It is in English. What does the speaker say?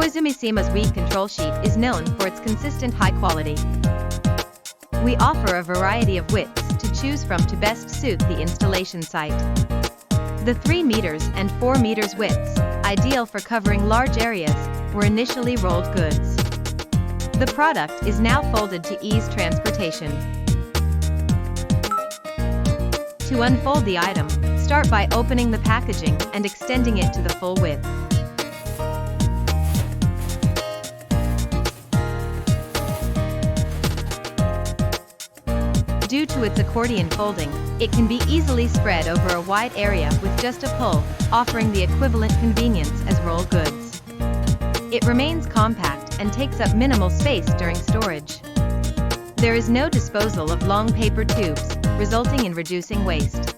Koizumishima's weed control sheet is known for its consistent high quality. We offer a variety of widths to choose from to best suit the installation site. The 3 meters and 4 meters widths, ideal for covering large areas, were initially rolled goods. The product is now folded to ease transportation. To unfold the item, start by opening the packaging and extending it to the full width. Due to its accordion folding, it can be easily spread over a wide area with just a pull, offering the equivalent convenience as roll goods. It remains compact and takes up minimal space during storage. There is no disposal of long paper tubes, resulting in reducing waste.